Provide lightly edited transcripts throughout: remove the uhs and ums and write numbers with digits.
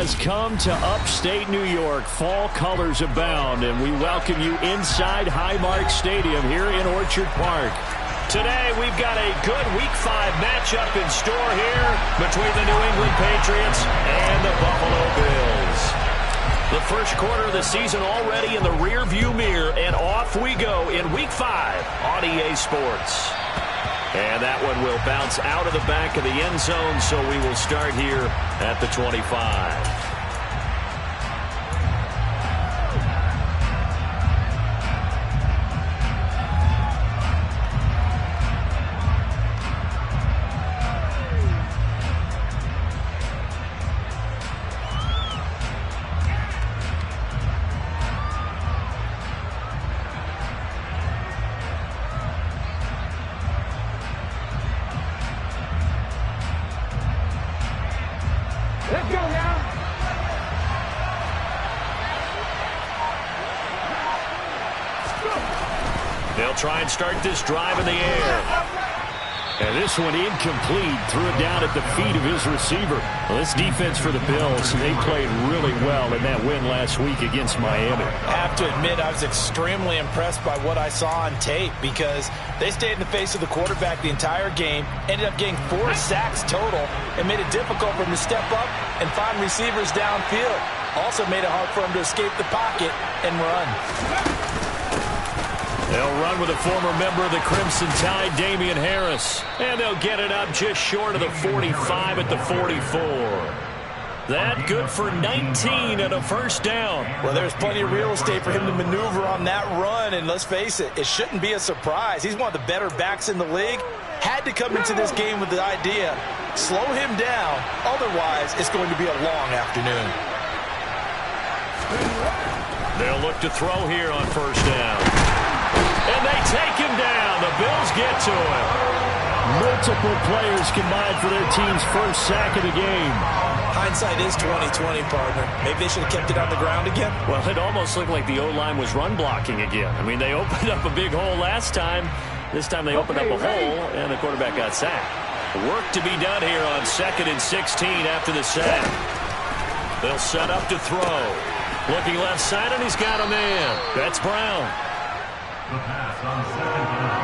has come to upstate New York. Fall colors abound, and we welcome you inside Highmark Stadium here in Orchard Park. Today, we've got a good Week 5 matchup in store here between the New England Patriots and the Buffalo Bills. The first quarter of the season already in the rearview mirror, and off we go in Week 5 on EA Sports. And that one will bounce out of the back of the end zone, so we will start here at the 25. Let's go now. They'll try and start this drive in the air. And this one incomplete. Threw it down at the feet of his receiver. Well, this defense for the Bills, they played really well in that win last week against Miami. I have to admit, I was extremely impressed by what I saw on tape because they stayed in the face of the quarterback the entire game, ended up getting 4 sacks total, and made it difficult for him to step up and find receivers downfield. Also made it hard for him to escape the pocket and run. They'll run with a former member of the Crimson Tide, Damian Harris. And they'll get it up just short of the 45 at the 44. That good for 19 and a first down. Well, there's plenty of real estate for him to maneuver on that run. And let's face it, it shouldn't be a surprise. He's one of the better backs in the league. Had to come into this game with the idea, slow him down. Otherwise, it's going to be a long afternoon. They'll look to throw here on first down. And they take him down. The Bills get to him. Multiple players combined for their team's first sack of the game. Hindsight is 20/20, partner. Maybe they should have kept it on the ground again. Well, it almost looked like the O-line was run blocking again. I mean, they opened up a big hole last time. This time they opened up a hole, and the quarterback got sacked. Work to be done here on 2nd and 16 after the sack. They'll set up to throw. Looking left side, and he's got a man. That's Brown. The pass on 2nd down.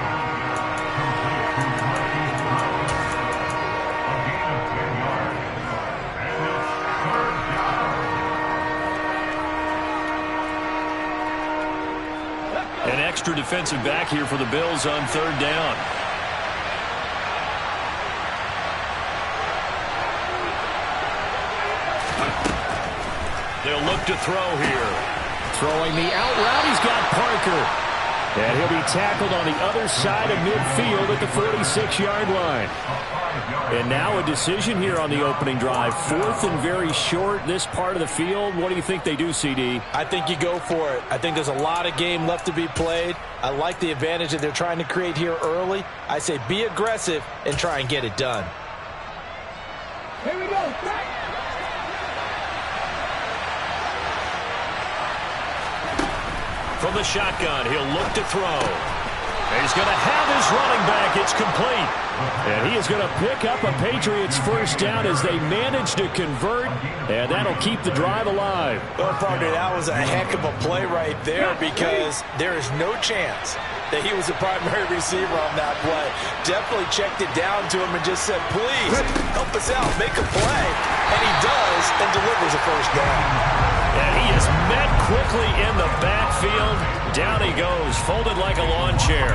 Complete to Marquise Brown. A gain of 10 yards. And it's 3rd down. An extra defensive back here for the Bills on 3rd down. They'll look to throw here. Throwing the out route, he's got Parker. And he'll be tackled on the other side of midfield at the 46-yard line. And now a decision here on the opening drive. 4th and very short, this part of the field. What do you think they do, CD? I think you go for it. I think there's a lot of game left to be played. I like the advantage that they're trying to create here early. I say be aggressive and try and get it done. Here we go. From the shotgun, he'll look to throw. And he's going to have his running back. It's complete. And he is going to pick up a Patriots first down as they manage to convert. And that'll keep the drive alive. Well, partner, that was a heck of a play right there because there is no chance that he was the primary receiver on that play. Definitely checked it down to him and just said, please, help us out, make a play. And he does and delivers a first down. And he is met quickly in the backfield. Down he goes, folded like a lawn chair.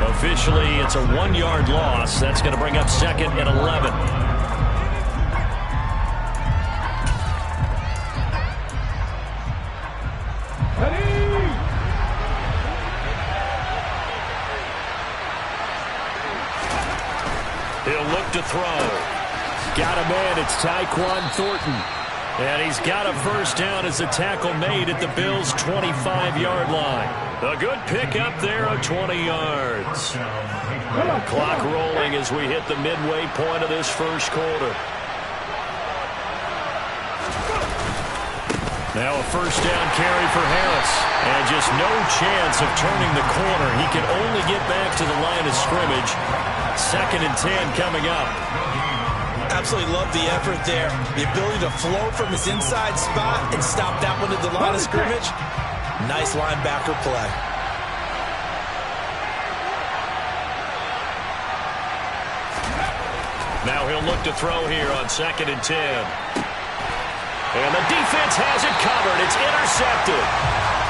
Officially, it's a 1-yard loss. That's going to bring up 2nd and 11. He'll look to throw. Got a man, it's Tyquan Thornton. And he's got a first down as a tackle made at the Bills' 25-yard line. A good pickup there of 20 yards. Clock rolling as we hit the midway point of this first quarter. Now a first down carry for Harris. And just no chance of turning the corner. He can only get back to the line of scrimmage. 2nd and 10 coming up. Absolutely love the effort there. The ability to flow from his inside spot and stop that one at the line of scrimmage. Nice linebacker play. Now he'll look to throw here on 2nd and 10. And the defense has it covered. It's intercepted.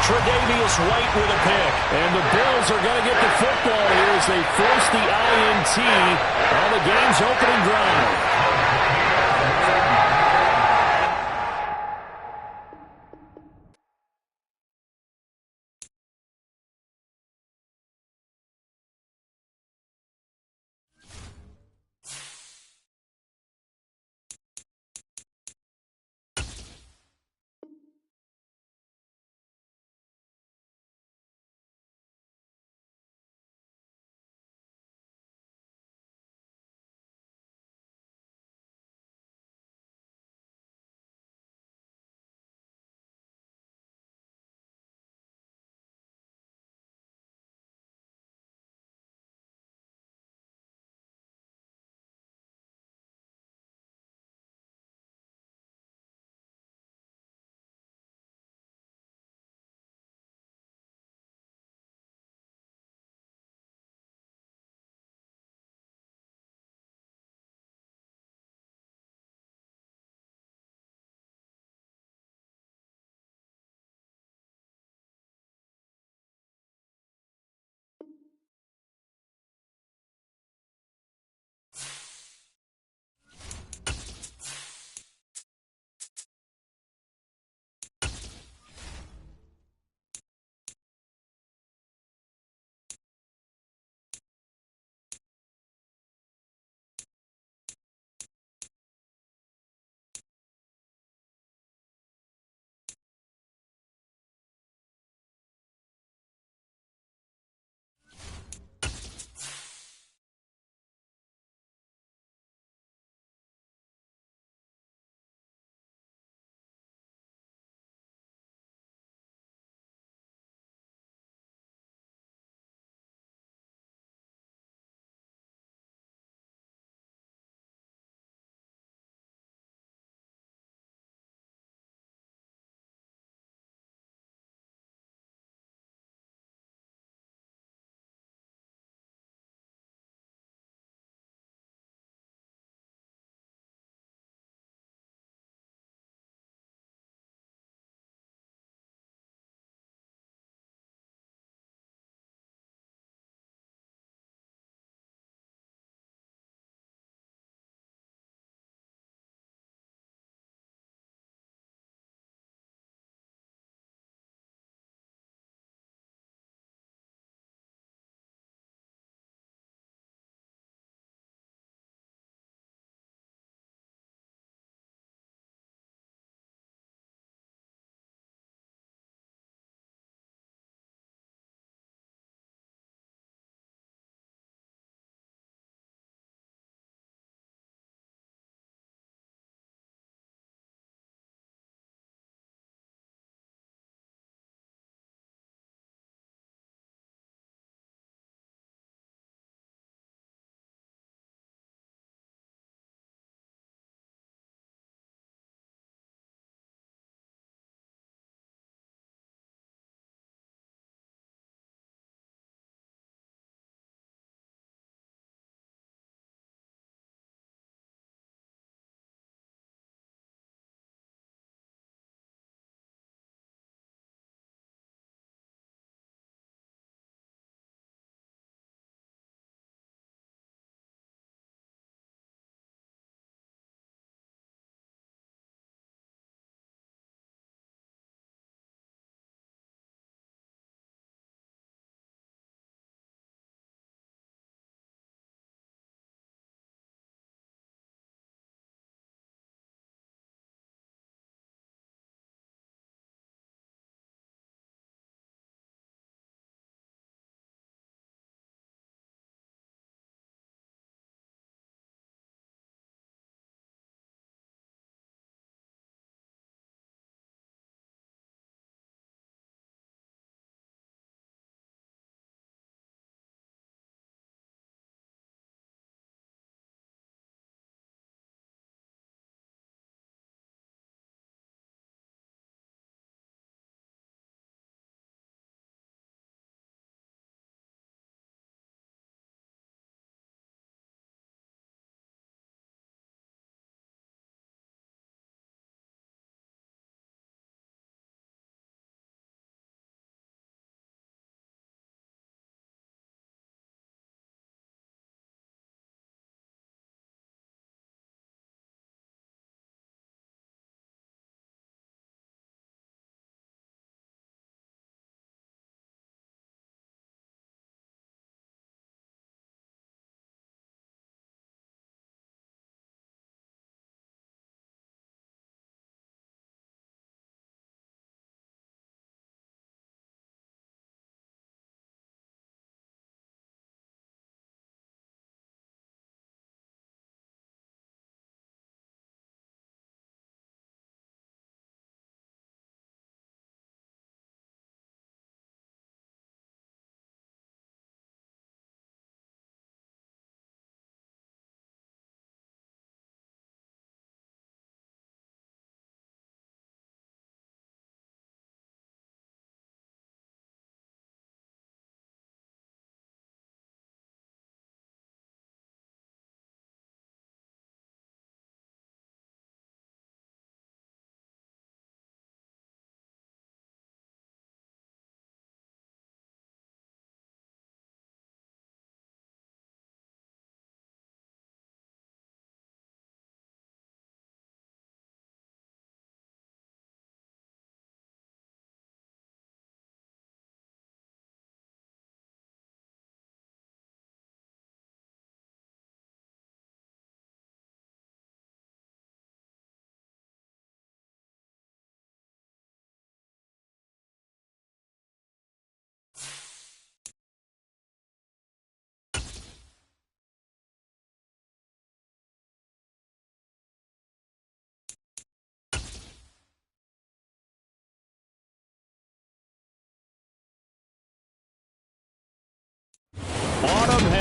Tre'Davious White with a pick. And the Bills are going to get the football here as they force the INT on the game's opening drive.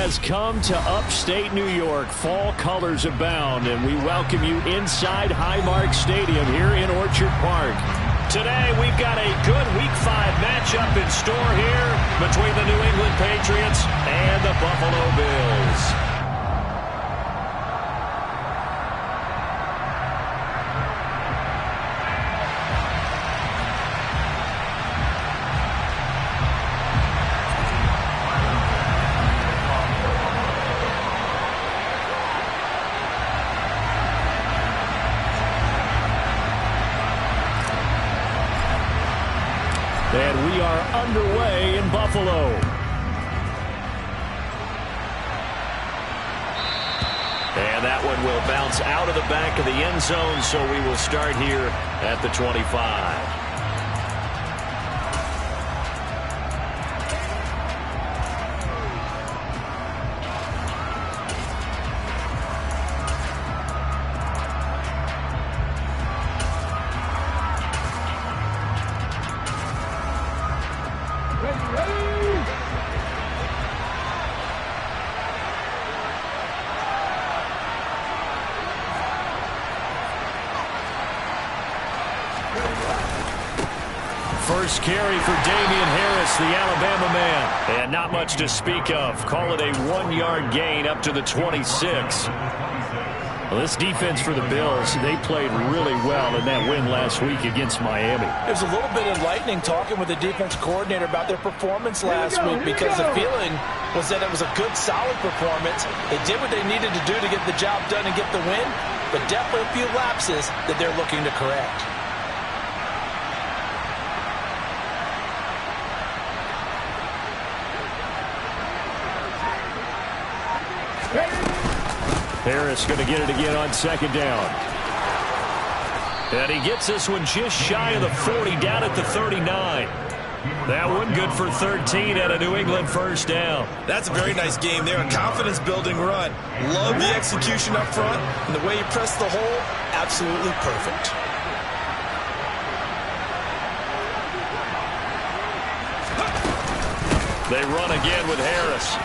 has come to upstate New York. Fall colors abound, and we welcome you inside Highmark Stadium here in Orchard Park. Today, we've got a good Week 5 matchup in store here between the New England Patriots and the Buffalo Bills. And we are underway in Buffalo. And that one will bounce out of the back of the end zone, so we will start here at the 25. First carry for Damian Harris, the Alabama man. And not much to speak of. Call it a 1-yard gain up to the 26. Well, this defense for the Bills, they played really well in that win last week against Miami. It was a little bit enlightening talking with the defense coordinator about their performance last week, because the feeling was that it was a good, solid performance. They did what they needed to do to get the job done and get the win, but definitely a few lapses that they're looking to correct. Harris going to get it again on second down. And he gets this one just shy of the 40, down at the 39. That one good for 13 at a New England first down. That's a very nice game there, a confidence-building run. Love the execution up front, and the way you press the hole, absolutely perfect. They run again with Harris.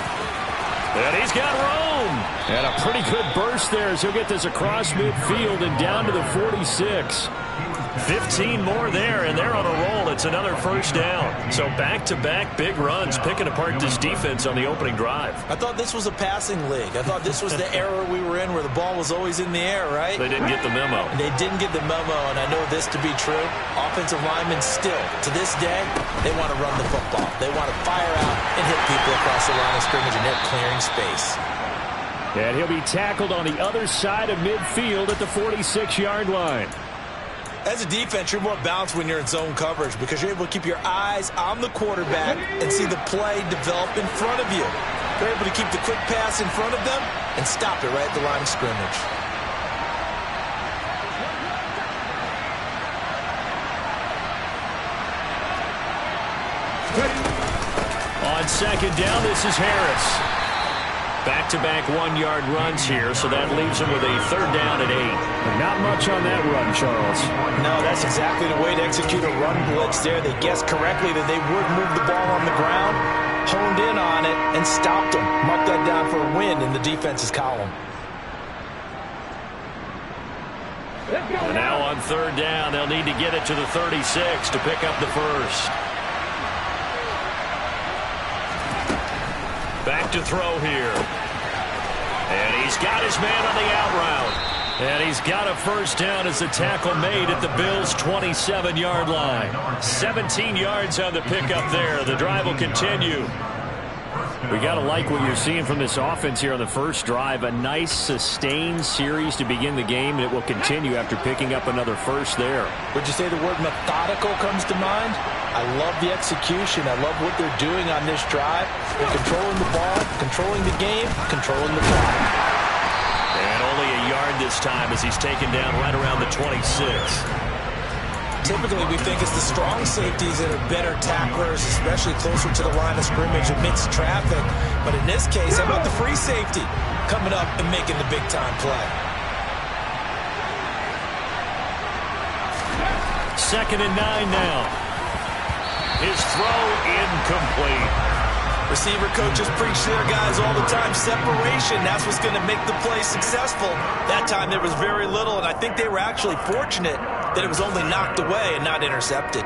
And he's got room. And a pretty good burst there as he'll get this across midfield and down to the 46. 15 more there, and they're on a roll. It's another first down. So back-to-back big runs, picking apart this defense on the opening drive. I thought this was a passing league. I thought this was the era we were in where the ball was always in the air, right? They didn't get the memo. They didn't get the memo, and I know this to be true. Offensive linemen still, to this day, they want to run the football. They want to fire out and hit people across the line of scrimmage, and they're clearing space. And he'll be tackled on the other side of midfield at the 46-yard line. As a defense, you're more balanced when you're in zone coverage because you're able to keep your eyes on the quarterback and see the play develop in front of you. You're able to keep the quick pass in front of them and stop it right at the line of scrimmage. On second down, this is Harris. Back-to-back 1-yard runs here, so that leaves him with a third down at 8. Not much on that run, Charles. No, that's exactly the way to execute a run blitz there. They guessed correctly that they would move the ball on the ground, honed in on it, and stopped them. Mark that down for a win in the defense's column. And now on third down, they'll need to get it to the 36 to pick up the first. Back to throw here. And he's got his man on the out route. And he's got a first down as the tackle made at the Bills' 27-yard line. 17 yards on the pickup there. The drive will continue. We got to like what you're seeing from this offense here on the first drive. A nice sustained series to begin the game, and it will continue after picking up another first there. Would you say the word methodical comes to mind? I love the execution. I love what they're doing on this drive. They're controlling the ball, controlling the game, controlling the clock. And only a yard this time as he's taken down right around the 26. Typically, we think it's the strong safeties that are better tacklers, especially closer to the line of scrimmage amidst traffic. But in this case, how about the free safety coming up and making the big-time play? Second and 9 now. His throw incomplete. Receiver coaches preach to their guys all the time. Separation, that's what's going to make the play successful. That time there was very little, and I think they were actually fortunate that it was only knocked away and not intercepted.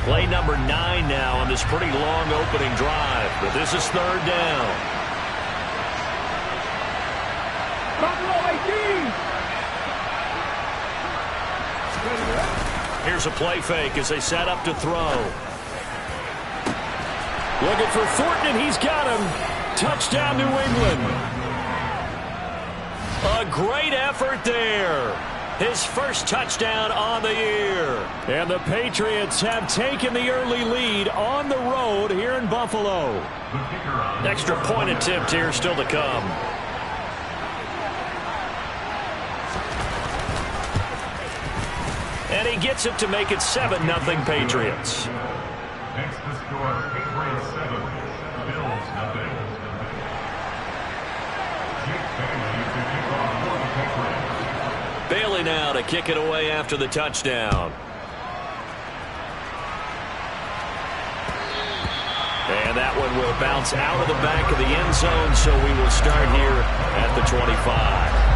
Play number 9 now on this pretty long opening drive, but this is third down. Here's a play fake as they set up to throw. Looking for Thornton, and he's got him. Touchdown, New England. A great effort there. His first touchdown on the year. And the Patriots have taken the early lead on the road here in Buffalo. Extra point attempt here still to come. And he gets it to make it 7-0 Patriots. Next to score, Patriots 7, Bills nothing. Bailey now to kick it away after the touchdown. And that one will bounce out of the back of the end zone, so we will start here at the 25.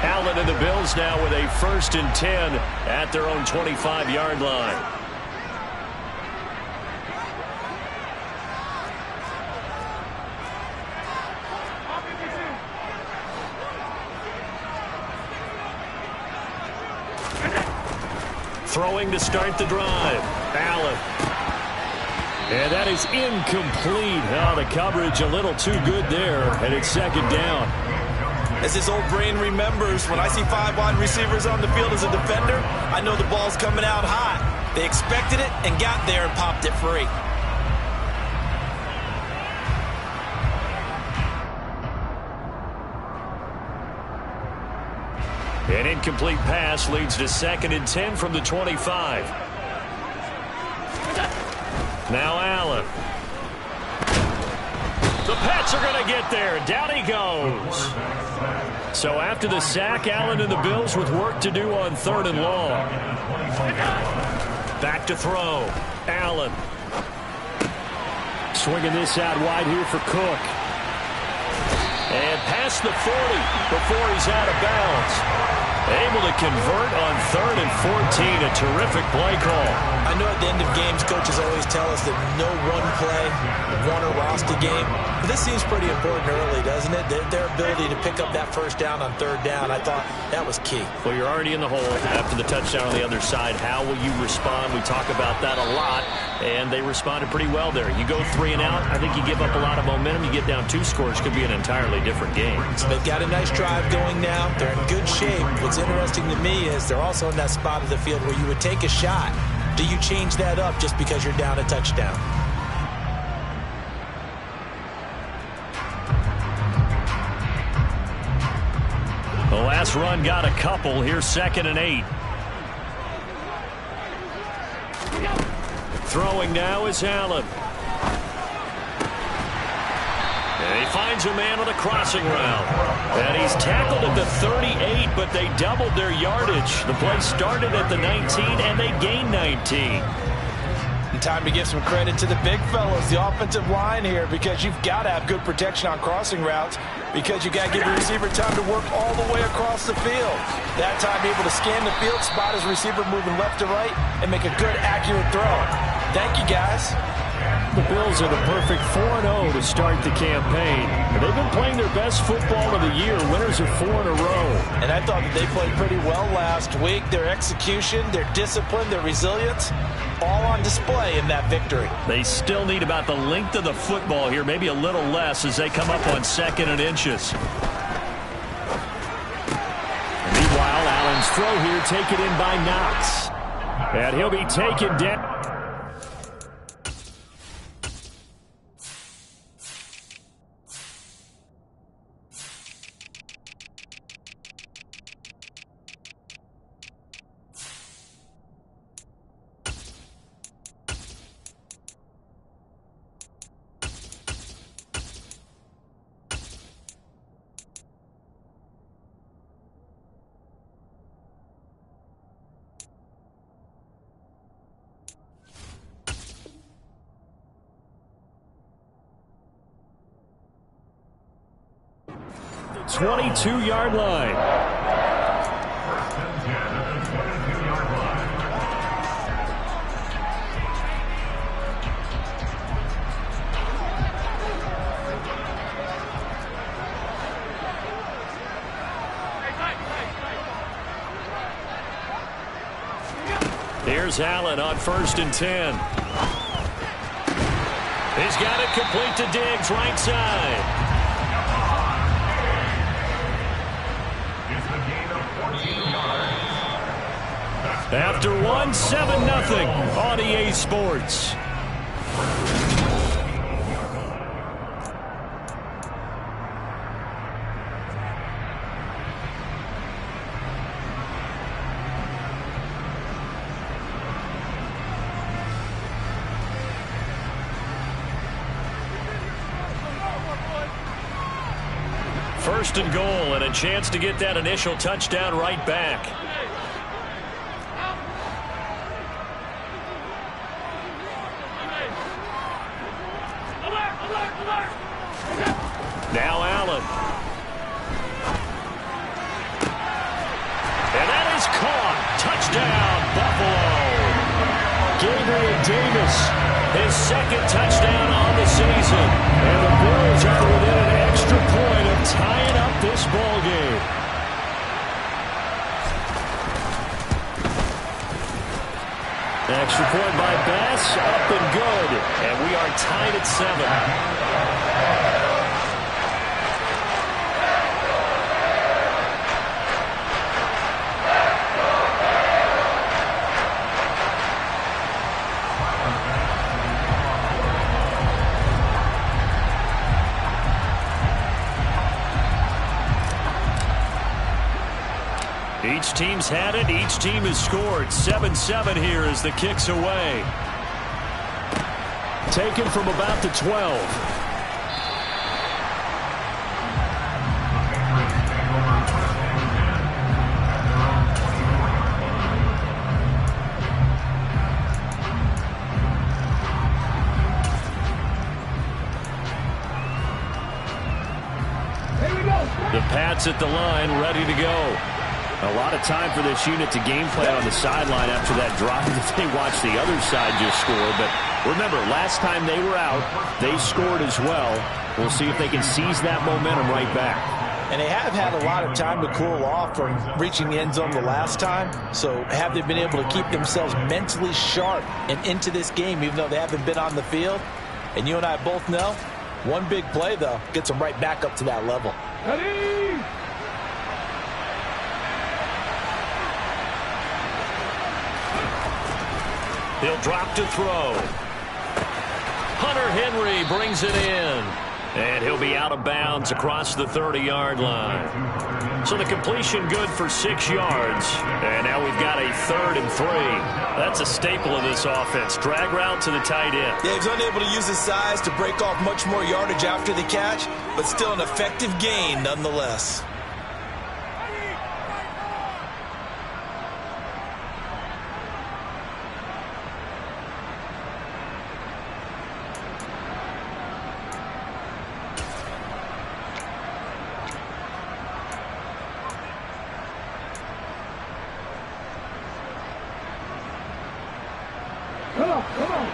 Allen and the Bills now with a 1st and 10 at their own 25-yard line. Throwing to start the drive. Allen. And that is incomplete. Oh, the coverage a little too good there, and it's 2nd down. As his old brain remembers, when I see 5 wide receivers on the field as a defender, I know the ball's coming out hot. They expected it and got there and popped it free. An incomplete pass leads to 2nd and 10 from the 25. Now Allen. The Pats are going to get there. Down he goes. So after the sack, Allen and the Bills with work to do on 3rd and long. Back to throw. Allen. Swinging this out wide here for Cook. And past the 40 before he's out of bounds. Able to convert on 3rd and 14. A terrific play call. I know at the end of games, coaches always tell us that no one play won or lost a game. But this seems pretty important early, doesn't it? Their ability to pick up that 1st down on 3rd down, I thought that was key. Well, you're already in the hole after the touchdown on the other side. How will you respond? We talk about that a lot, and they responded pretty well there. You go 3 and out, I think you give up a lot of momentum. You get down 2 scores, could be an entirely different game. So they've got a nice drive going now. They're in good shape. What's interesting to me is they're also in that spot of the field where you would take a shot. Do you change that up just because you're down a touchdown? The last run got a couple. Here's 2nd and 8. Throwing now is Allen. And he finds a man on a crossing route. And he's tackled at the 38, but they doubled their yardage. The play started at the 19, and they gained 19. And time to give some credit to the big fellas, the offensive line here, because you've got to have good protection on crossing routes, because you got to give your receiver time to work all the way across the field. That time able to scan the field, spot his receiver moving left to right, and make a good, accurate throw. Thank you, guys. The Bills are the perfect 4-0 to start the campaign. They've been playing their best football of the year, winners of 4 in a row. And I thought that they played pretty well last week. Their execution, their discipline, their resilience, all on display in that victory. They still need about the length of the football here, maybe a little less as they come up on 2nd and inches. And meanwhile, Allen's throw here taken in by Knox. And he'll be taken down. 22-yard line. First and 10 at the 22-yard line. Here's Allen on 1st and 10. He's got it complete to Diggs, right side. It's a gain of 14 yards. After one, 7-0 on EA Sports. First and goal, and a chance to get that initial touchdown right back. Now Allen. And that is caught. Touchdown, Buffalo. Gabriel Davis, his second touchdown on the season. And the Bills are within an extra point of tying up this ball game. Extra point by Bass, up and good. And we are tied at 7. Each team's had it. Each team has scored. 7-7 here as the kick's away. Taken from about the 12. The Pats at the line, ready to go. A lot of time for this unit to game plan on the sideline after that drive that they watched the other side just score. But remember, last time they were out, they scored as well. We'll see if they can seize that momentum right back. And they have had a lot of time to cool off from reaching the end zone the last time. So have they been able to keep themselves mentally sharp and into this game, even though they haven't been on the field? And you and I both know, one big play, though, gets them right back up to that level. Ready? He'll drop to throw. Hunter Henry brings it in. And he'll be out of bounds across the 30-yard line. So the completion good for 6 yards. And now we've got a 3rd and 3. That's a staple of this offense. Drag route to the tight end. Yeah, he's unable to use his size to break off much more yardage after the catch, but still an effective gain nonetheless.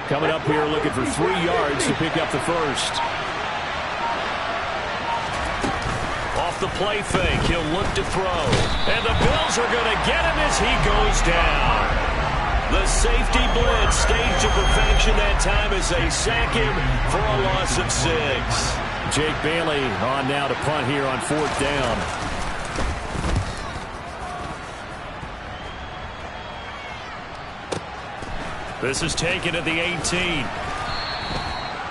Coming up here looking for 3 yards to pick up the first. Off the play fake, he'll look to throw. And the Bills are going to get him as he goes down. The safety blitz staged to perfection that time as they sack him for a loss of 6. Jake Bailey on now to punt here on 4th down. This is taken at the 18.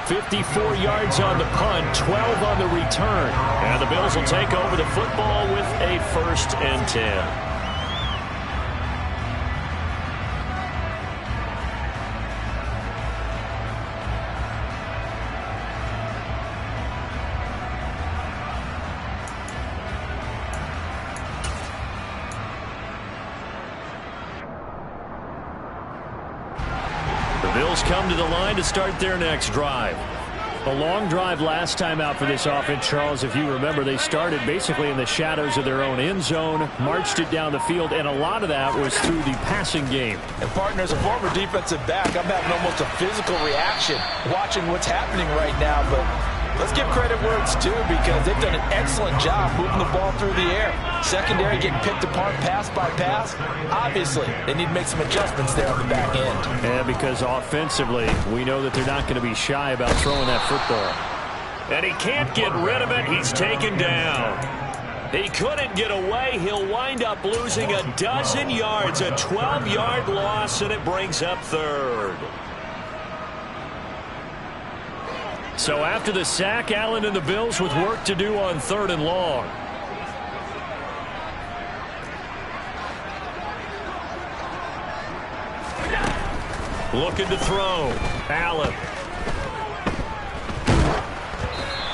54 yards on the punt, 12 on the return. And the Bills will take over the football with a 1st and 10. Bills come to the line to start their next drive. A long drive last time out for this offense, Charles. If you remember, they started basically in the shadows of their own end zone, marched it down the field, and a lot of that was through the passing game. And, partner, as a former defensive back, I'm having almost a physical reaction watching what's happening right now. But let's give credit where it's due, because they've done an excellent job moving the ball through the air. Secondary getting picked apart pass by pass. Obviously, they need to make some adjustments there on the back end. Yeah, because offensively, we know that they're not going to be shy about throwing that football. And he can't get rid of it. He's taken down. He couldn't get away. He'll wind up losing a dozen yards, a 12-yard loss, and it brings up third. So after the sack, Allen and the Bills with work to do on 3rd and long. Looking to throw. Allen.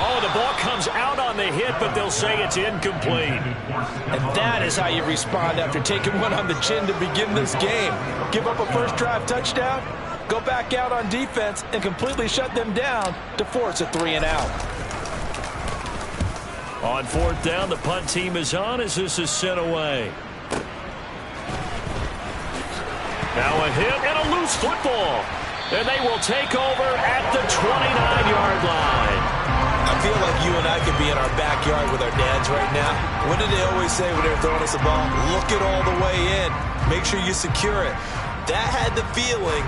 Oh, the ball comes out on the hit, but they'll say it's incomplete. And that is how you respond after taking one on the chin to begin this game. Give up a first drive touchdown, go back out on defense, and completely shut them down to force a 3-and-out. On 4th down, the punt team is on as this is sent away. Now a hit and a loose football. And they will take over at the 29-yard line. I feel like you and I could be in our backyard with our dads right now. What did they always say when they were throwing us a ball? Look it all the way in. Make sure you secure it. That had the feeling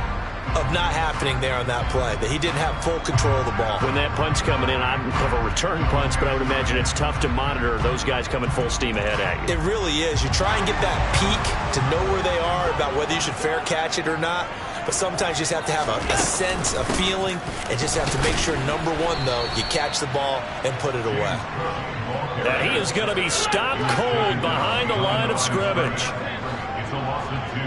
of not happening there on that play, that he didn't have full control of the ball. When that punt's coming in, I don't have a return punch, but I would imagine it's tough to monitor those guys coming full steam ahead at you. It really is. You try and get that peek to know where they are, about whether you should fair catch it or not. But sometimes you just have to have a sense, a feeling, and just have to make sure, number one, though, you catch the ball and put it away. And he is going to be stopped cold behind the line of scrimmage. It's a loss of 2.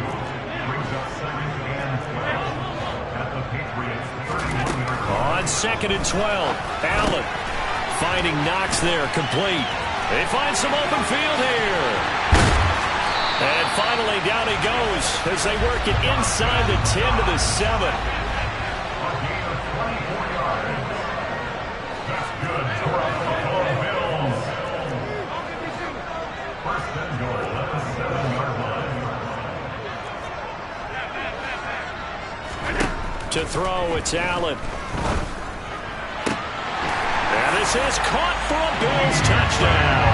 Brings up 2nd and 12 at the Patriots 31-yard line. On 2nd and 12, Allen finding Knox there, complete. They find some open field here. And finally, down he goes as they work it inside the 10 to the 7. A gain of 24 yards. That's good for the Buffalo Bills. 1st and goal at the 7-yard line. To throw, it's Allen. And this is caught for a Bills touchdown.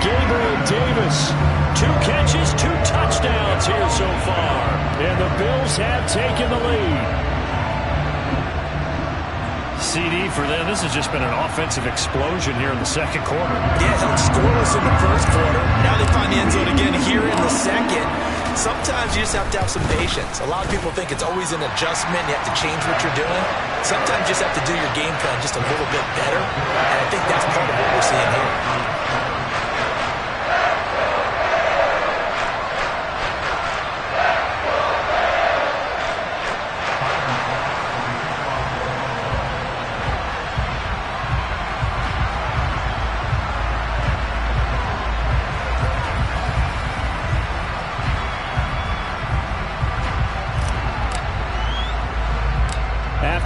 Gabriel Davis. 2 catches, 2 touchdowns here so far. And the Bills have taken the lead. CD for them. This has just been an offensive explosion here in the 2nd quarter. Yeah, held scoreless in the 1st quarter. Now they find the end zone again here in the 2nd. Sometimes you just have to have some patience. A lot of people think it's always an adjustment. You have to change what you're doing. Sometimes you just have to do your game plan just a little bit better. And I think that's part of what we're seeing here.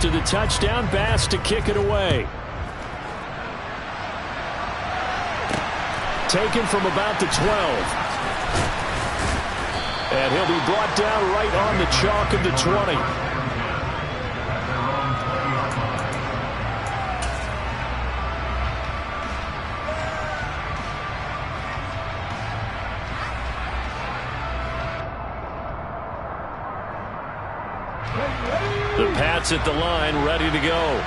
To the touchdown, Bass to kick it away. Taken from about the 12. And he'll be brought down right on the chalk of the 20. The Pats at the line, ready to go.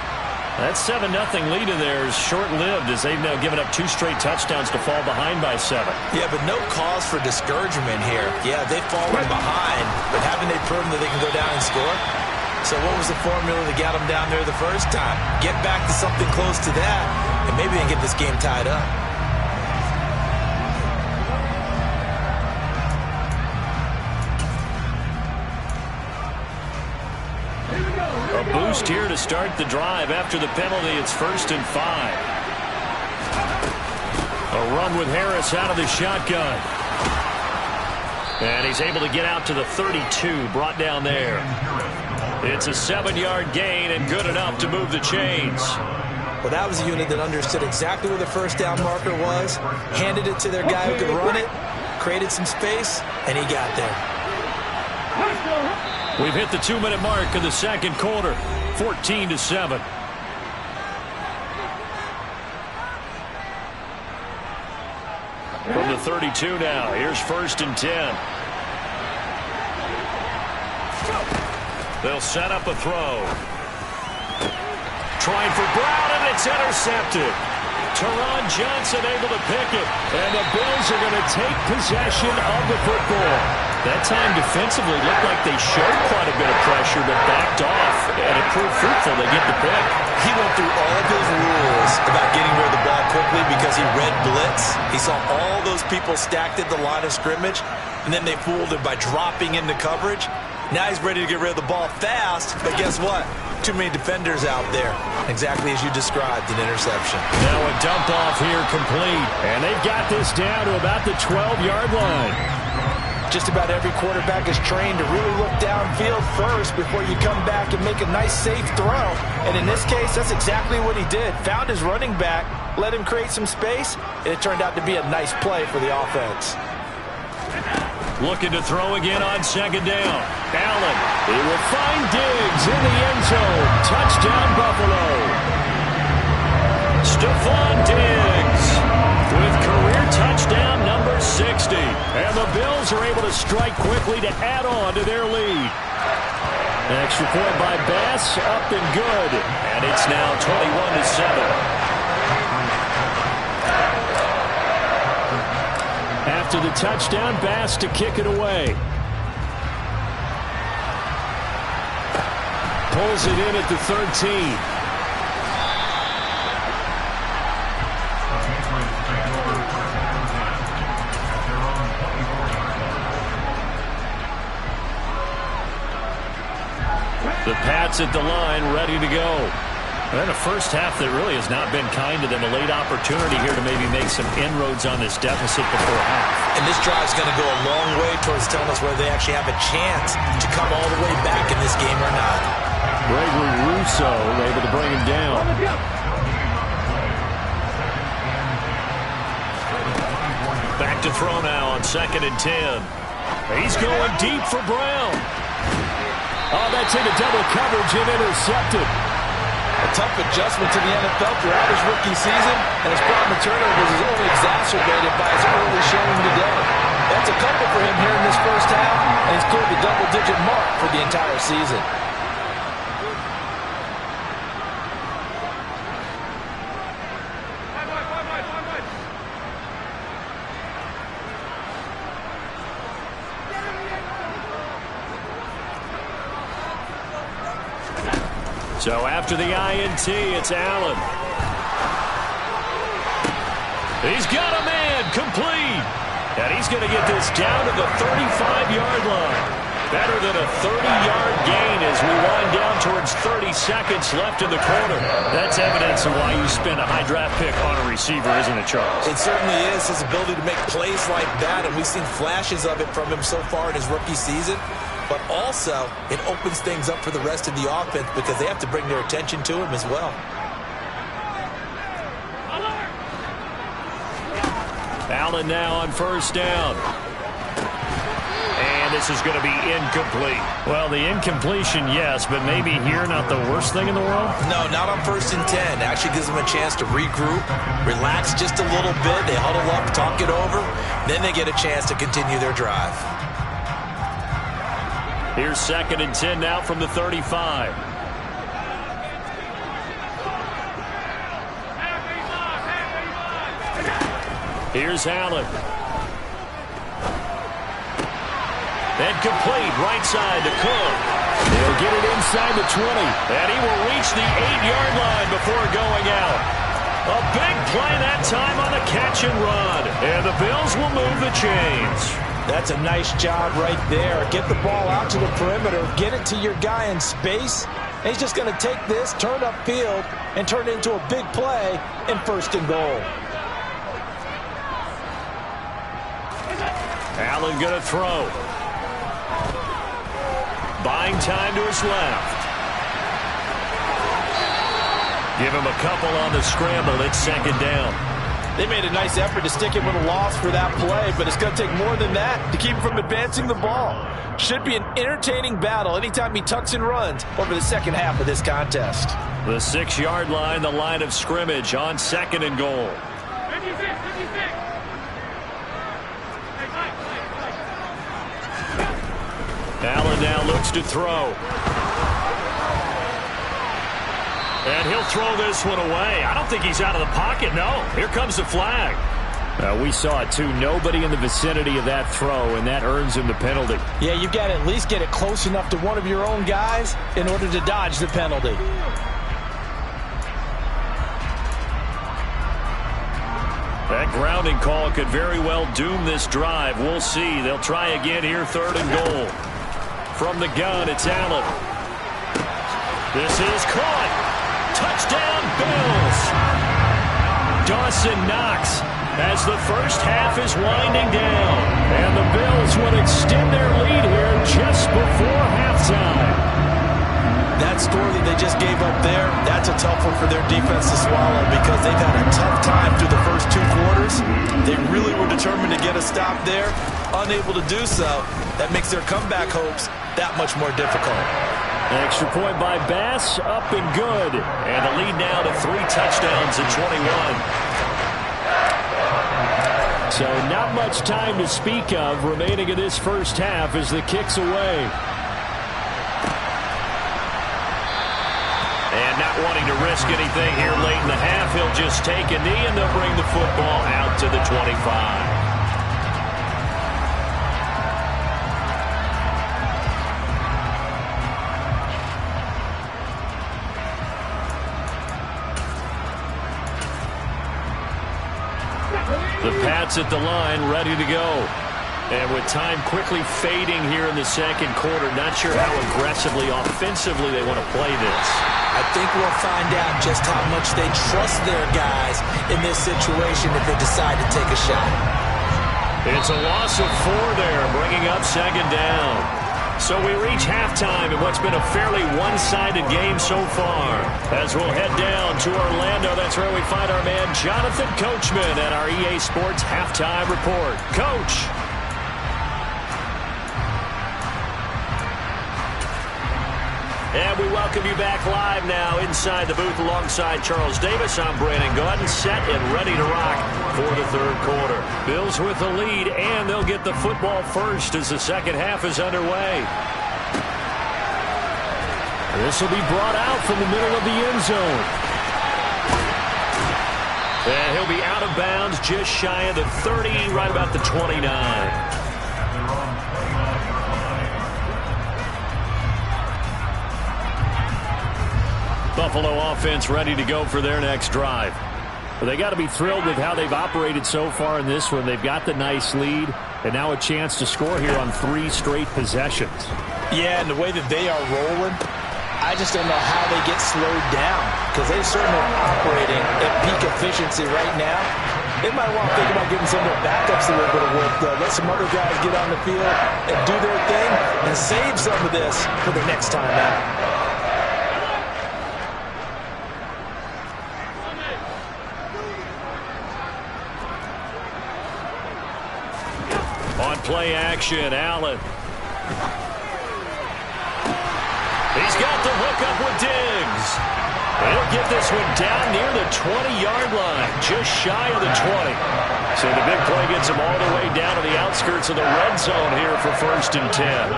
That 7-0 lead of theirs short-lived as they've now given up 2 straight touchdowns to fall behind by 7. Yeah, but no cause for discouragement here. Yeah, they've fallen behind, but haven't they proven that they can go down and score? So what was the formula that got them down there the first time? Get back to something close to that, and maybe they can get this game tied up. A boost here to start the drive after the penalty. It's 1st and 5. A run with Harris out of the shotgun. And he's able to get out to the 32, brought down there. It's a 7-yard gain and good enough to move the chains. Well, that was a unit that understood exactly where the first down marker was, handed it to their guy who could run it, created some space, and he got there. We've hit the 2-minute mark in the second quarter, 14-7. From the 32 now, here's 1st and 10. They'll set up a throw. Trying for Brown, and it's intercepted. Teron Johnson able to pick it, and the Bills are going to take possession of the football. That time defensively looked like they showed quite a bit of pressure, but backed off, and it proved fruitful. They get the pick. He went through all of his rules about getting rid of the ball quickly because he read blitz. He saw all those people stacked at the line of scrimmage, and then they fooled him by dropping into coverage. Now he's ready to get rid of the ball fast, but guess what? Too many defenders out there. Exactly as you described, an interception. Now a dump off here complete, and they've got this down to about the 12-yard line. Just about every quarterback is trained to really look downfield first before you come back and make a nice, safe throw. And in this case, that's exactly what he did. Found his running back, let him create some space, and it turned out to be a nice play for the offense. Looking to throw again on 2nd down. Allen, he will find Diggs in the end zone. Touchdown, Buffalo. Stephon Diggs with career touchdown number 60. And the Bills are able to strike quickly to add on to their lead. An extra point by Bass, up and good. And it's now 21-7. After the touchdown, Bass to kick it away. Pulls it in at the 13. The Pats at the line, ready to go. And a first half that really has not been kind to them. A late opportunity here to maybe make some inroads on this deficit before half. And this drive's going to go a long way towards telling us whether they actually have a chance to come all the way back in this game or not. Gregory Rousseau able to bring him down. Back to throw now on 2nd and 10. He's going deep for Brown. Oh, that's into double coverage and intercepted. A tough adjustment to the NFL throughout his rookie season, and his problem with turnovers is only exacerbated by his early showing today. That's a couple for him here in this first half, and he's cleared the double-digit mark for the entire season. So after the INT, it's Allen. He's got a man, complete. And he's going to get this down to the 35-yard line. Better than a 30-yard gain as we wind down towards 30 seconds left in the quarter. That's evidence of why you spend a high draft pick on a receiver, isn't it, Charles? It certainly is, his ability to make plays like that, and we've seen flashes of it from him so far in his rookie season. But also, it opens things up for the rest of the offense because they have to bring their attention to him as well. Allen now on 1st down. And this is going to be incomplete. Well, the incompletion, yes, but maybe here not the worst thing in the world? No, not on 1st and 10. It actually gives them a chance to regroup, relax just a little bit. They huddle up, talk it over. Then they get a chance to continue their drive. Here's 2nd and 10 now from the 35. Here's Allen. And complete right side to Cook. He'll get it inside the 20. And he will reach the 8-yard line before going out. A big play that time on the catch and run. And the Bills will move the chains. That's a nice job right there. Get the ball out to the perimeter. Get it to your guy in space. And he's just going to take this, turn upfield, and turn it into a big play in 1st and goal. Allen going to throw. Buying time to his left. Give him a couple on the scramble. It's second down. They made a nice effort to stick him with a loss for that play, but it's going to take more than that to keep him from advancing the ball. Should be an entertaining battle anytime he tucks and runs over the second half of this contest. The 6-yard line, the line of scrimmage on second and goal. 56. Allen now looks to throw. And he'll throw this one away. I don't think he's out of the pocket, no. Here comes the flag. We saw it, too. Nobody in the vicinity of that throw, and that earns him the penalty. Yeah, you've got to at least get it close enough to one of your own guys in order to dodge the penalty. That grounding call could very well doom this drive. We'll see. They'll try again here, third and goal. From the gun, it's Allen. This is caught. Touchdown, Bills. Dawson Knox as the first half is winding down. And the Bills will extend their lead here just before halftime. That score that they just gave up there, that's a tough one for their defense to swallow because they've had a tough time through the first 2 quarters. They really were determined to get a stop there. Unable to do so, that makes their comeback hopes that much more difficult. An extra point by Bass, up and good. And the lead now to 3 touchdowns at 21. So not much time to speak of remaining in this first half as the kick's away. And not wanting to risk anything here late in the half, he'll just take a knee and they'll bring the football out to the 25. The Pats at the line, ready to go. And with time quickly fading here in the second quarter, not sure how aggressively, offensively they want to play this. I think we'll find out just how much they trust their guys in this situation if they decide to take a shot. It's a loss of 4 there, bringing up second down. So we reach halftime in what's been a fairly one-sided game so far. As we'll head down to Orlando, that's where we find our man Jonathan Coachman at our EA Sports Halftime Report. Coach. And we welcome you back live now inside the booth alongside Charles Davis. I'm Brandon Gaudin, set and ready to rock for the third quarter. Bills with the lead, and they'll get the football first as the second half is underway. This will be brought out from the middle of the end zone. And he'll be out of bounds just shy of the 30, right about the 29. Buffalo offense ready to go for their next drive. Well, they got to be thrilled with how they've operated so far in this one. They've got the nice lead, and now a chance to score here on 3 straight possessions. Yeah, and the way that they are rolling, I just don't know how they get slowed down because they're certainly operating at peak efficiency right now. They might want to think about giving some of their backups a little bit of work, though. Let some other guys get on the field and do their thing and save some of this for the next time out. On play action, Allen. He's got the hook up with Diggs. He'll get this one down near the 20-yard line, just shy of the 20. So the big play gets him all the way down to the outskirts of the red zone here for 1st and 10.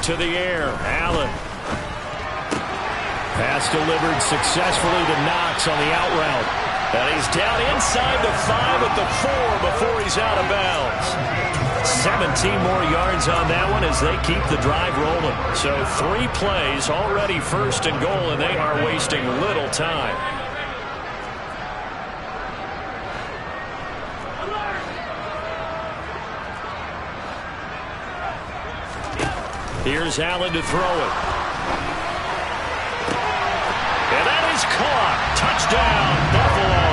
To the air, Allen. Pass delivered successfully to Knox on the out route. And he's down inside the 5 at the 4 before he's out of bounds. 17 more yards on that one as they keep the drive rolling. So 3 plays already 1st and goal, and they are wasting little time. Here's Allen to throw it. And that is caught. Touchdown, Buffalo.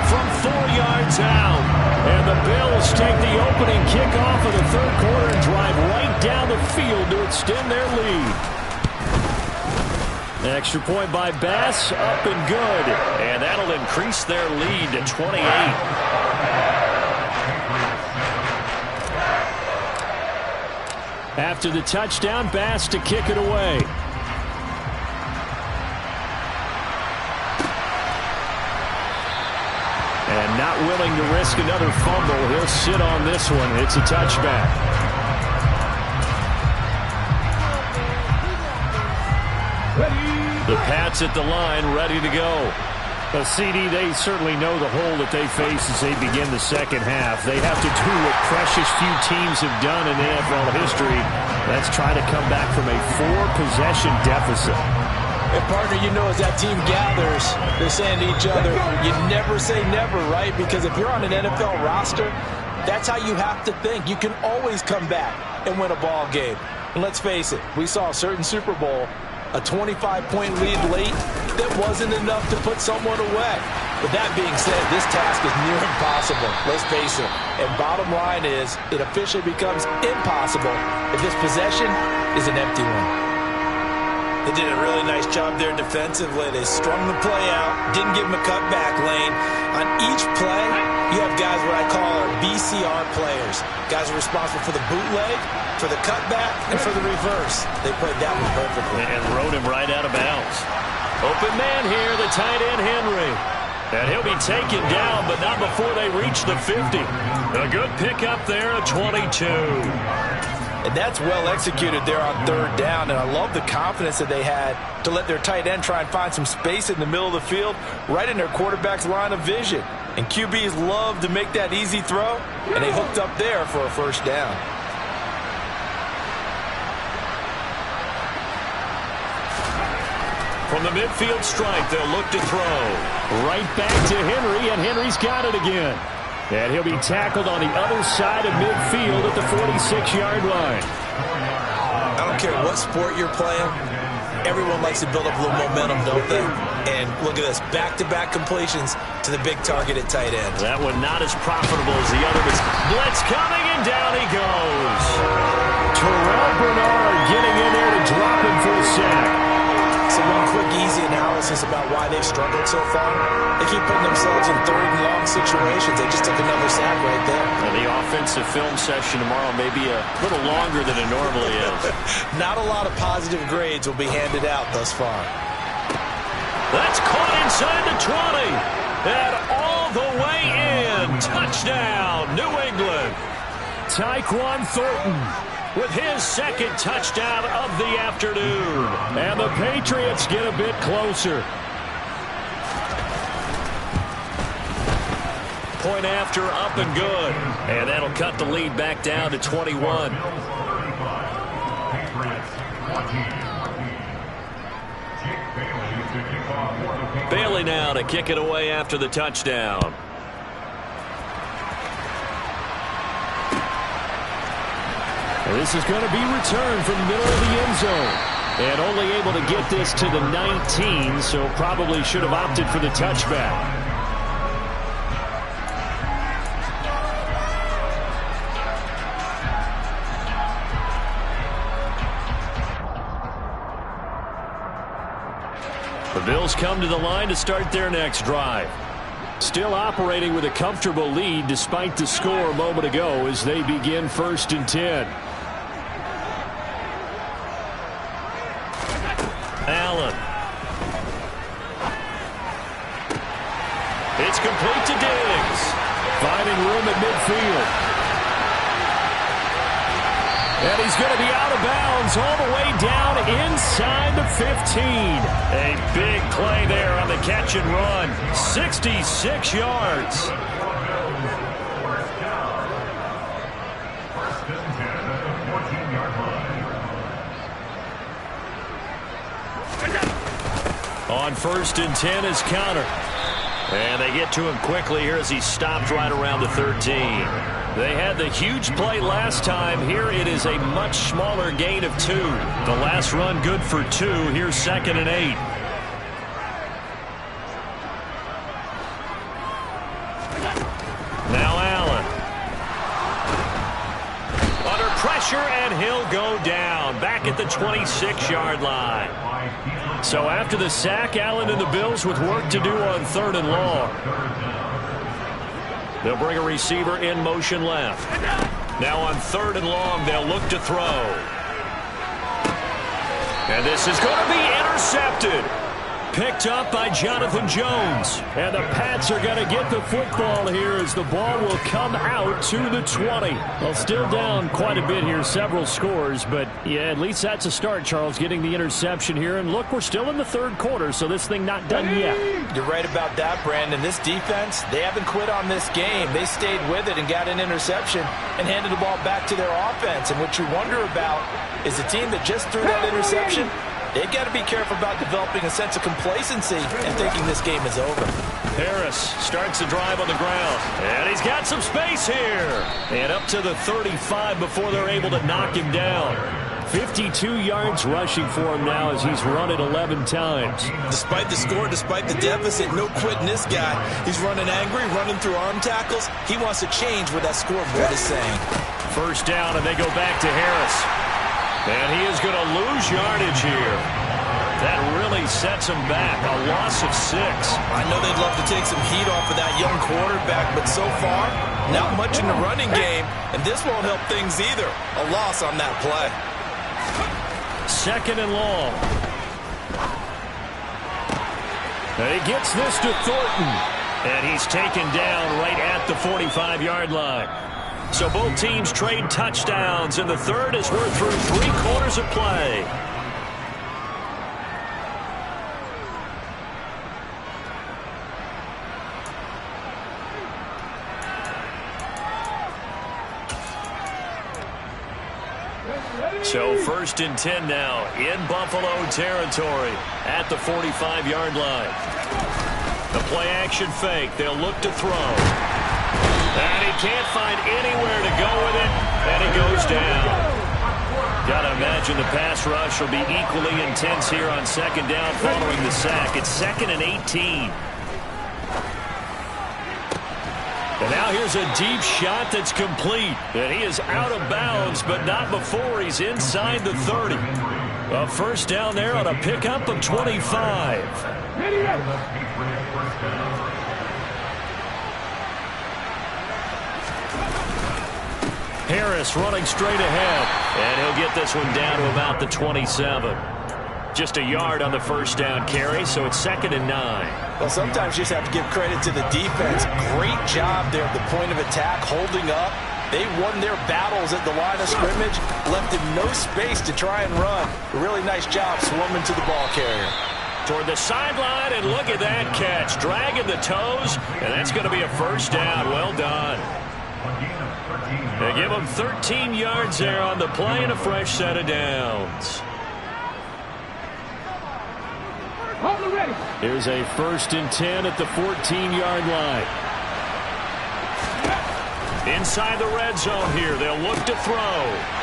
From 4 yards out. And the Bills take the opening kickoff of the third quarter and drive right down the field to extend their lead. Extra point by Bass, up and good. And that'll increase their lead to 28. After the touchdown, Bass to kick it away. And not willing to risk another fumble. He'll sit on this one. It's a touchback. The Pats at the line, ready to go. Well, CD, they certainly know the hole that they face as they begin the second half. They have to do what precious few teams have done in NFL history. Let's try to come back from a 4-possession deficit. And, partner, you know, as that team gathers, they're saying to each other, you never say never, right? Because if you're on an NFL roster, that's how you have to think. You can always come back and win a ball game. And let's face it, we saw a certain Super Bowl, a 25-point lead late, that wasn't enough to put someone away. But that being said, this task is near impossible. Let's face it. And bottom line is, it officially becomes impossible if this possession is an empty one. They did a really nice job there defensively. They strung the play out, didn't give them a cutback lane. On each play, you have guys what I call our BCR players. Guys are responsible for the bootleg, for the cutback, and for the reverse. They played that one perfectly. And rode him right out of bounds. Open man here, the tight end Henry. And he'll be taken down, but not before they reach the 50. A good pickup there, a 22. And that's well executed there on third down. And I love the confidence that they had to let their tight end try and find some space in the middle of the field, right in their quarterback's line of vision. And QBs love to make that easy throw, and they hooked up there for a first down. From the midfield stripe, they'll look to throw. Right back to Henry, and Henry's got it again. And he'll be tackled on the other side of midfield at the 46-yard line. I don't care what sport you're playing. Everyone likes to build up a little momentum, don't they? And look at this, back-to-back completions to the big target at tight end. That one not as profitable as the other. Blitz coming, and down he goes. Terrell Bernard getting in there to drop him for a sack. So one quick, easy analysis about why they've struggled so far. They keep putting themselves in third and long situations. They just took another sack right there. And the offensive film session tomorrow may be a little longer than it normally is. Not a lot of positive grades will be handed out thus far. That's caught inside the 20. And all the way in. Touchdown, New England. Tyquan Thornton with his second touchdown of the afternoon. And the Patriots get a bit closer. Point after, up and good. And that'll cut the lead back down to 21. Bailey now to kick it away after the touchdown. This is going to be returned from the middle of the end zone. And only able to get this to the 19, so probably should have opted for the touchback. The Bills come to the line to start their next drive. Still operating with a comfortable lead despite the score a moment ago as they begin 1st and 10. Allen. It's complete to Diggs. Finding room at midfield. And he's going to be out of bounds all the way down inside the 15. A big play there on the catch and run. 66 yards. On 1st and 10 is Counter. And they get to him quickly here as he stopped right around the 13. They had the huge play last time. Here it is a much smaller gain of 2. The last run good for 2. Here's 2nd and 8. Now Allen. Under pressure, and he'll go down. Back at the 26-yard line. So after the sack, Allen and the Bills with work to do on 3rd and long. They'll bring a receiver in motion left. Now on 3rd and long, they'll look to throw. And this is going to be intercepted. Picked up by Jonathan Jones. And the Pats are going to get the football here as the ball will come out to the 20. Well, still down quite a bit here, several scores. But, yeah, at least that's a start, Charles, getting the interception here. And, look, we're still in the 3rd quarter, so this thing not done yet. You're right about that, Brandon. This defense, they haven't quit on this game. They stayed with it and got an interception and handed the ball back to their offense. And what you wonder about is the team that just threw that interception, they've got to be careful about developing a sense of complacency and thinking this game is over. Harris starts the drive on the ground. And he's got some space here. And up to the 35 before they're able to knock him down. 52 yards rushing for him now as he's run it 11 times. Despite the score, despite the deficit, no quitting this guy. He's running angry, running through arm tackles. He wants to change what that scoreboard is saying. 1st down, and they go back to Harris. And he is going to lose yardage here. That really sets him back. A loss of 6. I know they'd love to take some heat off of that young quarterback, but so far, not much in the running game, and this won't help things either. A loss on that play. 2nd and long. And he gets this to Thornton. And he's taken down right at the 45-yard line. So both teams trade touchdowns, and the 3rd as we're through 3 quarters of play. So 1st and 10 now in Buffalo territory at the 45-yard line. The play-action fake. They'll look to throw. And he can't find anywhere to go with it, and he goes down. Got to imagine the pass rush will be equally intense here on 2nd down following the sack. It's 2nd and 18. And now here's a deep shot that's complete. And he is out of bounds, but not before he's inside the 30. A 1st down there on a pickup of 25. Harris running straight ahead. And he'll get this one down to about the 27. Just a yard on the 1st down carry, so it's 2nd and 9. Well, sometimes you just have to give credit to the defense. Great job there at the point of attack, holding up. They won their battles at the line of scrimmage, left him no space to try and run. A really nice job swarming to the ball carrier. Toward the sideline, and look at that catch. Dragging the toes, and that's going to be a 1st down. Well done. They give him 13 yards there on the play and a fresh set of downs. Here's a 1st and 10 at the 14-yard line. Inside the red zone here, they'll look to throw.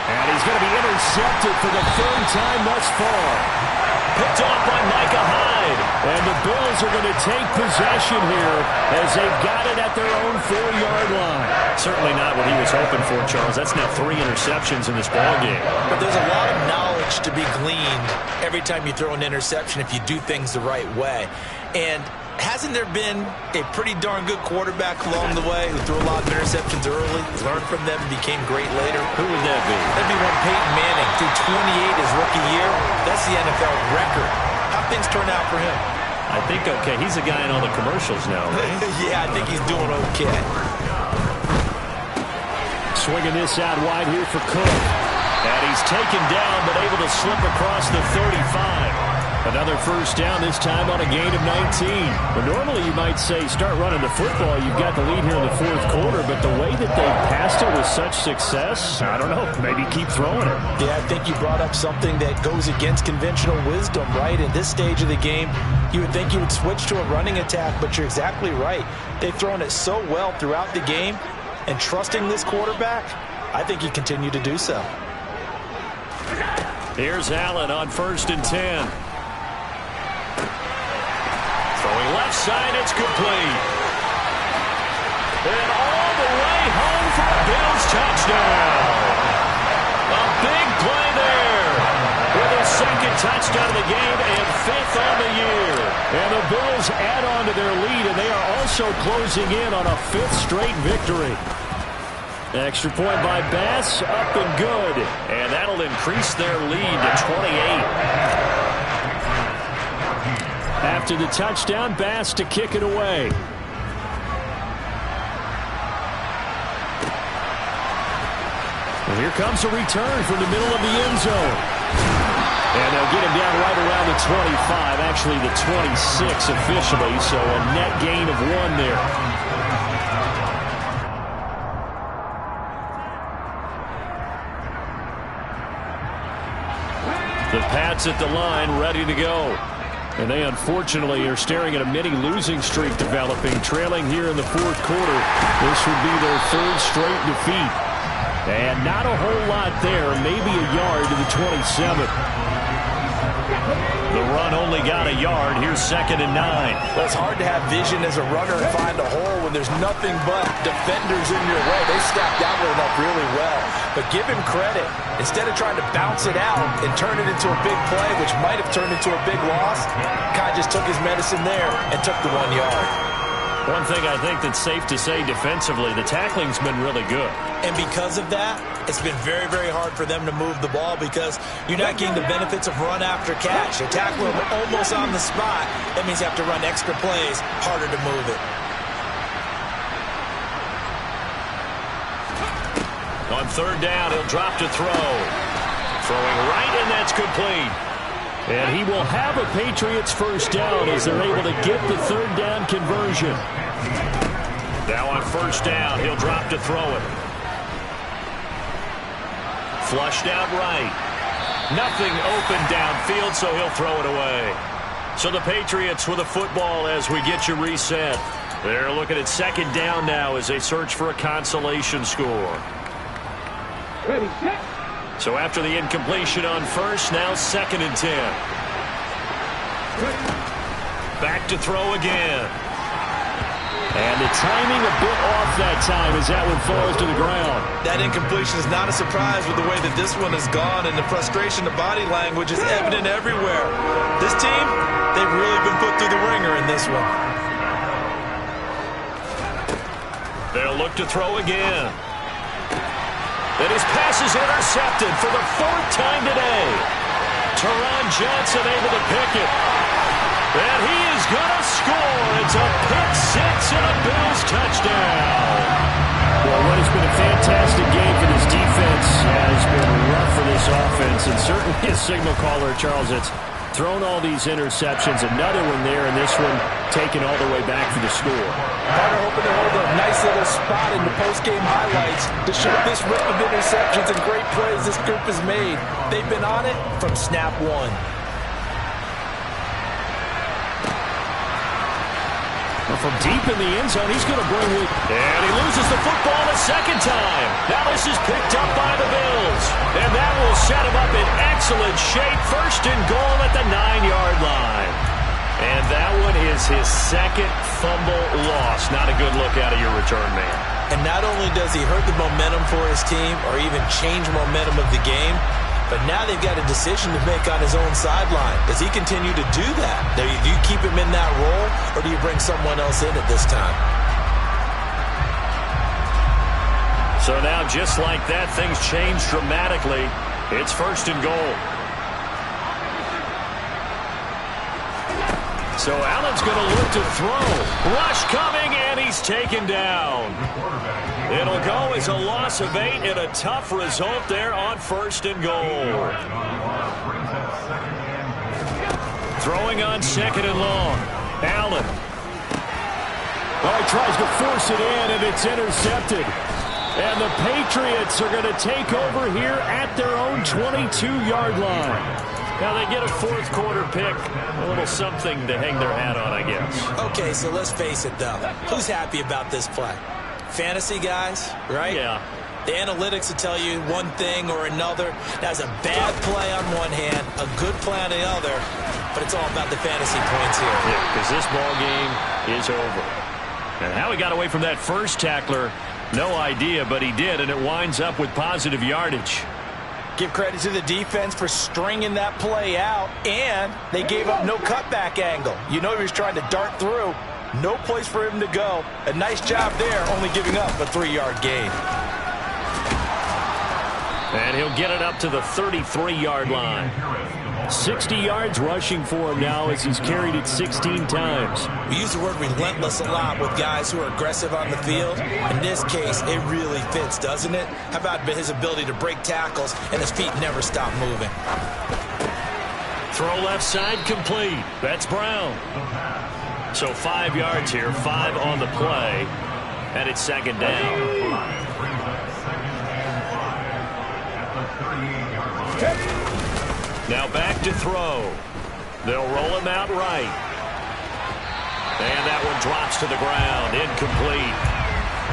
And he's going to be intercepted for the 3rd time thus far. Picked off by Micah Hyde. And the Bills are going to take possession here as they've got it at their own 4-yard line. Certainly not what he was hoping for, Charles. That's now 3 interceptions in this ballgame. But there's a lot of knowledge to be gleaned every time you throw an interception if you do things the right way. And hasn't there been a pretty darn good quarterback along the way who threw a lot of interceptions early, learned from them, and became great later? Who would that be? That'd be one Peyton Manning. Threw 28 his rookie year. That's the NFL record. How things turn out for him? I think okay. He's a guy in all the commercials now, right? Yeah, I think he's doing okay. Swinging this out wide here for Cook. And he's taken down, but able to slip across the 35. Another 1st down, this time on a gain of 19. But normally you might say start running the football. You've got the lead here in the 4th quarter. But the way that they passed it with such success, I don't know, maybe keep throwing it. Yeah, I think you brought up something that goes against conventional wisdom, right? At this stage of the game, you would think you would switch to a running attack, but you're exactly right. They've thrown it so well throughout the game, and trusting this quarterback, I think you continue to do so. Here's Allen on 1st and 10. Throwing left side, it's complete. And all the way home for a Bills touchdown. A big play there with his 2nd touchdown of the game and 5th on the year. And the Bills add on to their lead, and they are also closing in on a 5th straight victory. Extra point by Bass, up and good. And that'll increase their lead to 28. After the touchdown, Bass to kick it away. And here comes a return from the middle of the end zone. And they'll get him down right around the 25, actually the 26 officially, so a net gain of 1 there. The Pats at the line, ready to go. And they unfortunately are staring at a mini losing streak developing, trailing here in the 4th quarter. This would be their 3rd straight defeat. And not a whole lot there, maybe a yard to the 27. The run only got a yard. Here's 2nd and 9. Well, it's hard to have vision as a runner and find a hole when there's nothing but defenders in your way. They stacked Allen up really well. But give him credit. Instead of trying to bounce it out and turn it into a big play, which might have turned into a big loss, Kai just took his medicine there and took the 1 yard. One thing I think that's safe to say defensively, the tackling's been really good. And because of that, it's been very, very hard for them to move the ball because you're not getting the benefits of run after catch. They tackle them almost on the spot. That means you have to run extra plays, harder to move it. On 3rd down, he'll drop to throw. Throwing right, and that's complete. And he will have a Patriots 1st down as they're able to get the 3rd down conversion. Now on 1st down, he'll drop to throw it. Flushed out right. Nothing open downfield, so he'll throw it away. So the Patriots with a football as we get you reset. They're looking at 2nd down now as they search for a consolation score. Ready, set. So after the incompletion on 1st, now 2nd and 10. Back to throw again. And the timing a bit off that time as that one falls to the ground. That incompletion is not a surprise with the way that this one has gone, and the frustration, the body language is evident everywhere. This team, they've really been put through the ringer in this one. They'll look to throw again. And his pass is intercepted for the 4th time today. Teron Johnson able to pick it. And he is going to score. It's a pick 6 and a Bills touchdown. Well, what has been a fantastic game for this defense has been rough for this offense. And certainly a signal caller, Charles, that's thrown all these interceptions. Another one there, and this one taken all the way back for the score. Carter hoping to hold a nice little spot in the post-game highlights to show this rip of interceptions and great plays this group has made. They've been on it from snap 1. From deep in the end zone, he's going to bring it. And he loses the football a 2nd time. Now this is picked up by the Bills. And that will set him up in excellent shape. 1st and goal at the 9-yard line. And that one is his 2nd fumble loss. Not a good look out of your return man. And not only does he hurt the momentum for his team or even change momentum of the game, but now they've got a decision to make on his own sideline. Does he continue to do that? Do you keep him in that role, or do you bring someone else in at this time? So now, just like that, things change dramatically. It's 1st and goal. So Allen's going to look to throw. Rush coming, and he's taken down. It'll go as a loss of 8 and a tough result there on 1st and goal. Throwing on 2nd and long. Allen. Oh, he tries to force it in, and it's intercepted. And the Patriots are going to take over here at their own 22-yard line. Now they get a 4th quarter pick. A little something to hang their hat on, I guess. Okay, so let's face it, though. Who's happy about this play? Fantasy guys, right? Yeah. The analytics will tell you one thing or another. That's a bad play on one hand, a good play on the other, but it's all about the fantasy points here. Yeah, because this ball game is over. And how he got away from that first tackler, no idea, but he did, and it winds up with positive yardage. Give credit to the defense for stringing that play out, and they gave up no cutback angle. You know he was trying to dart through. No place for him to go. A nice job there, only giving up a 3-yard gain. And he'll get it up to the 33-yard line. 60 yards rushing for him now as he's carried it 16 times. We use the word relentless a lot with guys who are aggressive on the field. In this case, it really fits, doesn't it? How about his ability to break tackles and his feet never stop moving? Throw left side complete. That's Brown. So 5 yards here, 5 on the play, and it's second down. Now back to throw. They'll roll him out right. And that one drops to the ground. Incomplete.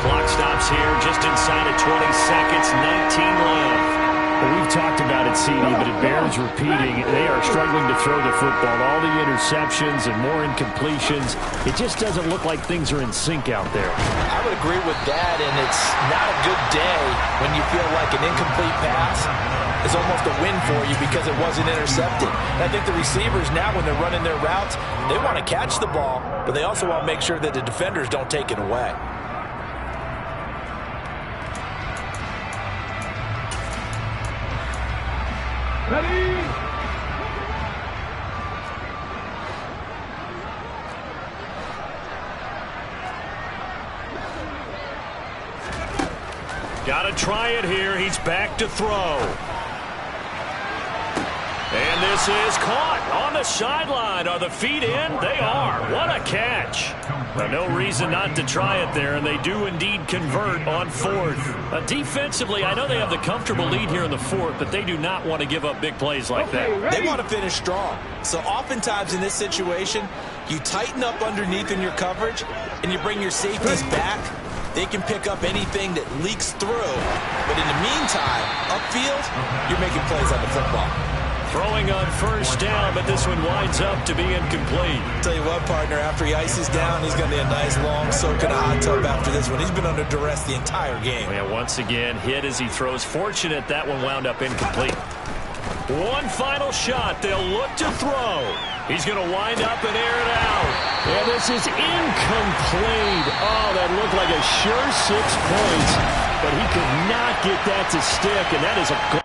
Clock stops here just inside of 20 seconds. 19 left. Well, we've talked about it, CD, but it bears repeating. They are struggling to throw the football. All the interceptions and more incompletions. It just doesn't look like things are in sync out there. I would agree with that, and it's not a good day when you feel like an incomplete pass is almost a win for you because it wasn't intercepted. And I think the receivers now, when they're running their routes, they want to catch the ball, but they also want to make sure that the defenders don't take it away. Ready? Got to try it here. He's back to throw. And this is caught on the sideline. Are the feet in? They are. What a catch. Now, no reason not to try it there, and they do indeed convert on fourth. Defensively, I know they have the comfortable lead here in the fourth, but they do not want to give up big plays like that. They want to finish strong. So oftentimes in this situation, you tighten up underneath in your coverage, and you bring your safeties back. They can pick up anything that leaks through. But in the meantime, upfield, you're making plays on the football. Throwing on first down, but this one winds up to be incomplete. Tell you what, partner, after he ices down, he's going to need a nice long soak in a hot tub after this one. He's been under duress the entire game. Yeah, once again, hit as he throws. Fortunate that one wound up incomplete. One final shot. They'll look to throw. He's going to wind up and air it out. And this is incomplete. Oh, that looked like a sure 6 points, but he could not get that to stick, and that is a